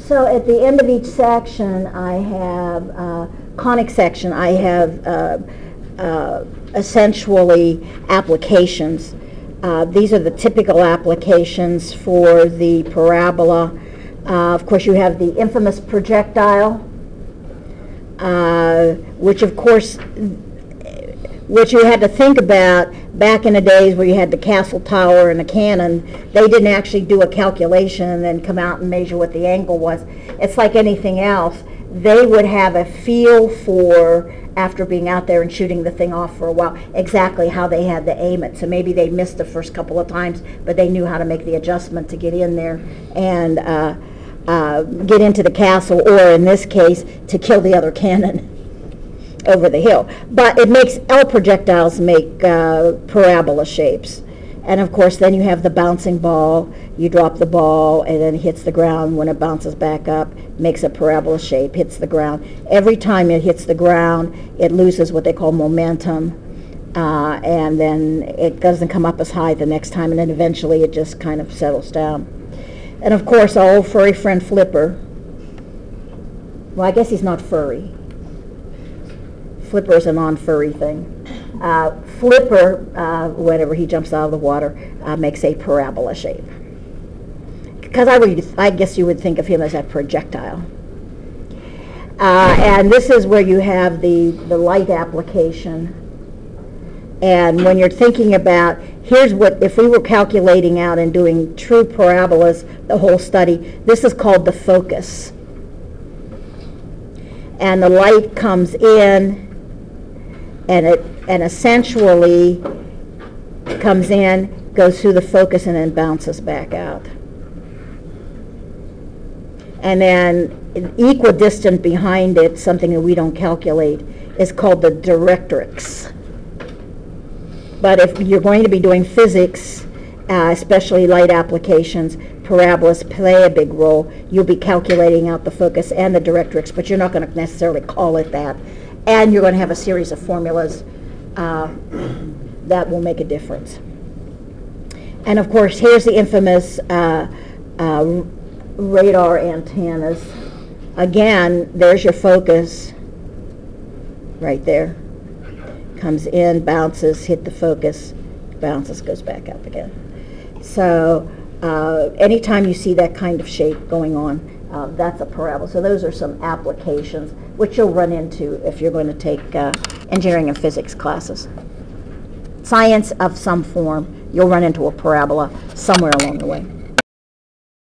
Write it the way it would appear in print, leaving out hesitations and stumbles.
So at the end of each section, I have conic section. I have essentially applications. These are the typical applications for the parabola. Of course, you have the infamous projectile, which you had to think about back in the days where you had the castle tower and the cannon. They didn't actually do a calculation and then come out and measure what the angle was. It's like anything else. They would have a feel for, after being out there and shooting the thing off for a while, exactly how they had to aim it. So maybe they missed the first couple of times, but they knew how to make the adjustment to get in there and get into the castle, or in this case, to kill the other cannon over the hill. But it makes, L projectiles make parabola shapes. And of course, then you have the bouncing ball. You drop the ball and then it hits the ground. When it bounces back up, makes a parabola shape, hits the ground. Every time it hits the ground, it loses what they call momentum. And then it doesn't come up as high the next time, and then eventually it just kind of settles down. And of course, our old furry friend Flipper. Well, I guess he's not furry. Flipper is a non-furry thing. Flipper, whenever he jumps out of the water, makes a parabola shape. Because I guess you would think of him as a projectile. And this is where you have the light application. And when you're thinking about, here's what, if we were calculating out and doing true parabolas, the whole study, this is called the focus. And the light comes in, and essentially comes in, goes through the focus, and then bounces back out. And then equidistant behind it, something that we don't calculate, is called the directrix. But if you're going to be doing physics, especially light applications, parabolas play a big role. You'll be calculating out the focus and the directrix, but you're not going to necessarily call it that. And you're going to have a series of formulas that will make a difference. And of course, here's the infamous radar antennas. Again, there's your focus right there. Comes in, bounces, hit the focus, bounces, goes back up again. So anytime you see that kind of shape going on, that's a parabola. So those are some applications which you'll run into if you're going to take engineering and physics classes. Science of some form, you'll run into a parabola somewhere along the way.